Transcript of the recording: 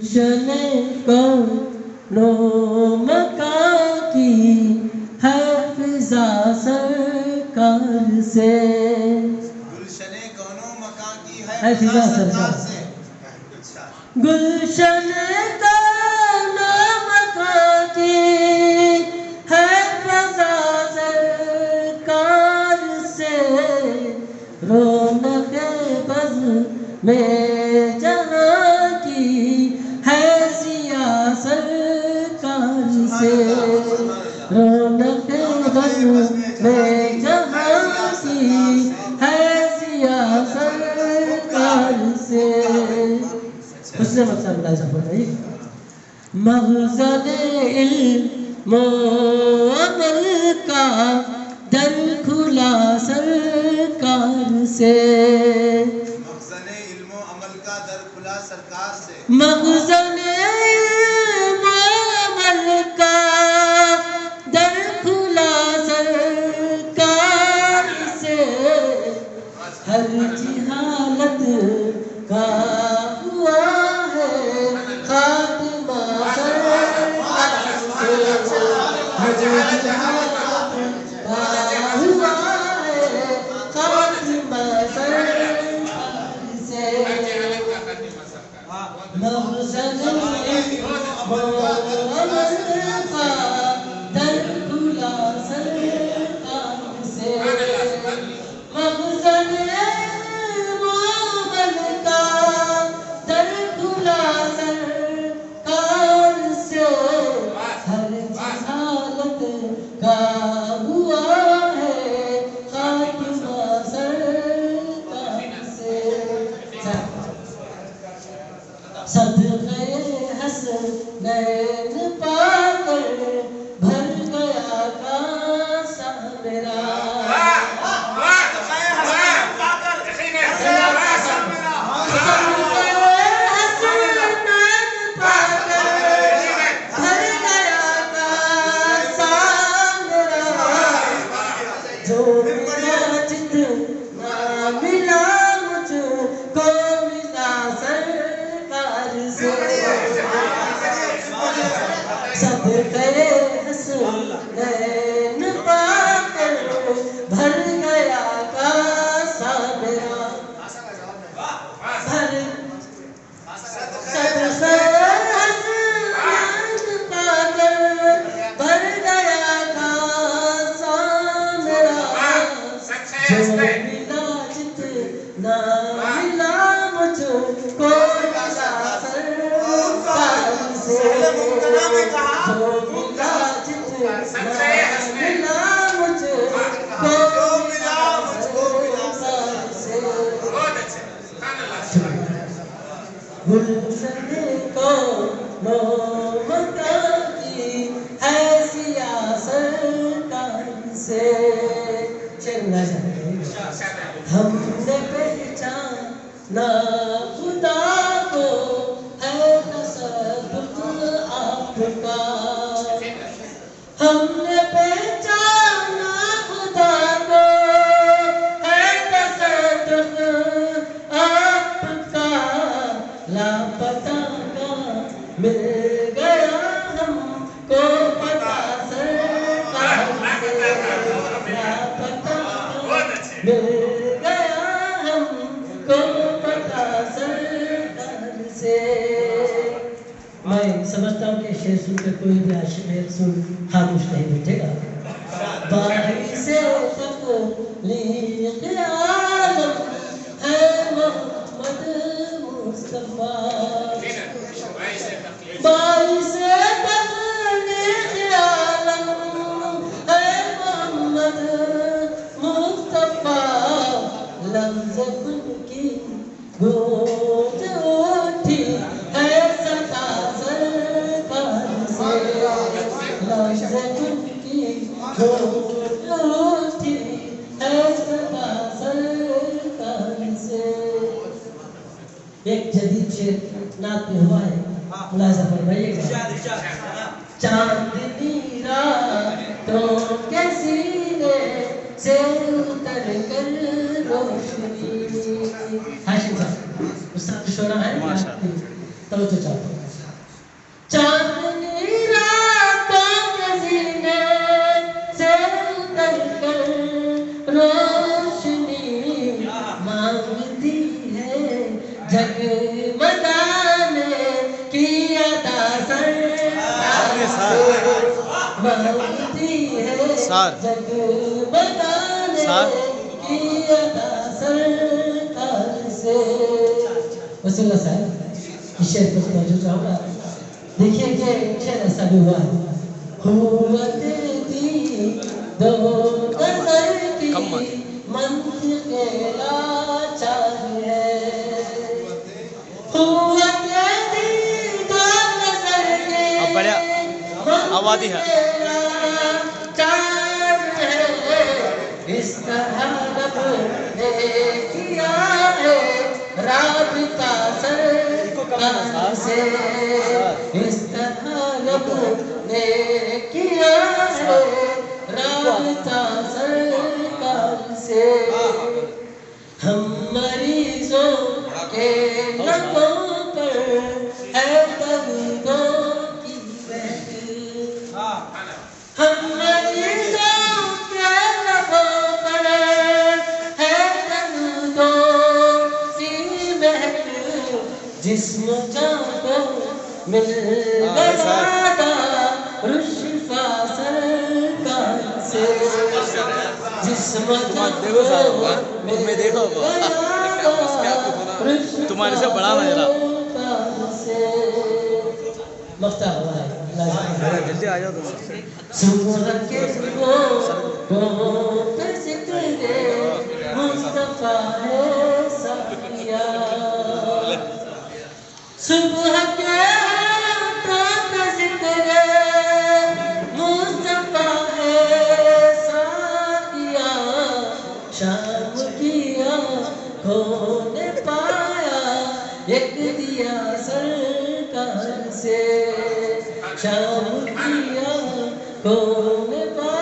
گلشن کونوں مکان کی ہے فضا سرکار سے، گلشن کونوں مکان کی ہے اے فضا فضا سرکار سرکار سے. گلشن کونوں مکان کی ہے فضا سرکار سے، رونق بزم میں جہاں کی ہے ضیا سرکار سے، رونق بزم میں جہاں کی ہے ضیا سرکار سے. حسن مقصد ملاحظہ فرمائیے. مخزن علم و عمل کا در کھلا سرکار سے، مخزن علم و عمل کا در کھلا سرکار سے. مخزن علم و عمل کا در کھلا سرکار سے، ہر جہالت کا ہوا ہے خاتمہ سرکار سے، ہر جہالت کا ہوا ہے خاتمہ سرکار سے. مخزن علم و عمل کا در کھلا سرکار سے، مخزن علم و عمل کا در کھلا سرکار سے، ہر جہالت کا ہوا ہے خاتمہ سرکار سے. صدقے حسنین پا کر بھر گیا کاسہ میرا، صدقے حسنین پا کر بھر گیا کاسہ میرا، جو ملا جتنا ملا مجھ کو ملا سرکار سے، صدقے حسنین پا کر بھر گیا کاسہ میرا، صدقے حسنین پا کر بھر گیا کاسہ میرا، جو ملا جتنا ملا مجھ کو ملا سرکار سے، جو ملا جتنا ملا مجھ کو ملا سرکار سے. گلشن کونوں مکان کی ہے ضیا سرکار سے. شعر ملاحظہ کریں. ہم نے پہچانا خدا کو ہے تصدق آپ کا، ہم نے پہچانا خدا کو ہے تصدق آپ کا، لاپتہ کا مل گیا ہم کو پتہ سرکار سے، لاپتہ کا مل گیا ہم کو پتہ سرکار سے. میں سمجھتا ہوں کہ شعر سن کے کوئی بھی عاشق سن خاموش نہیں بیٹھے گا. باعث تخلیق عالم ہے محمد مصطفیٰ، باعث تخلیق عالم ہے محمد مصطفیٰ، لفظ کن کی گونج اٹھی ہے صدا سرکار سے، لفظ کن کی گونج اٹھی ہے صدا سرکار سے. ایک جدید شعر نعت میں ہوا ہے، ملاحظہ فرمائیے گا. چاندنی راتوں کے سینے سے اتر کر روشنی. ہاشم صاحب استاد شعرا ہے، توجہ چاہتا ہوں. مانگتی ہے جگ بتانے کی ادا سرکار سے. وسیم اللہ صاحب اس شعر پر توجہ چاہوں گا. دیکھیے کہ شعر ایسا بھی ہوا ہے. قوت دی دو نظر کی منطق لاچار ہے. قوت دی دو نظر کی آبادی ہے لاچار ہے. اس طرح رب نے کیا ہے رابطہ سرکار سے. اس طرح رب نے کیا ہے رابطہ سرکار سے. ہم مریضوں کے لبوں پر ہے دردوں کی مہک. ہم مریضوں کے لبوں پر ہے دردوں کی مہک. جسم جان کو مل گیا رشفا سرکار سے. جسم جان کو مل گیا تمہارے سے بڑا نظرہ مفتا ہوا ہے. جلدی آ جاؤ تم. صبح کے گھونٹ پہ ذکر مصطفیٰ ہے ساقیا. صبح کے گھونٹ پہ ذکر مصطفیٰ ہے ساقیا. شام کی آنکھوں نے پایا ایک دیا سرکار سے. شام کی آنکھوں نے پایا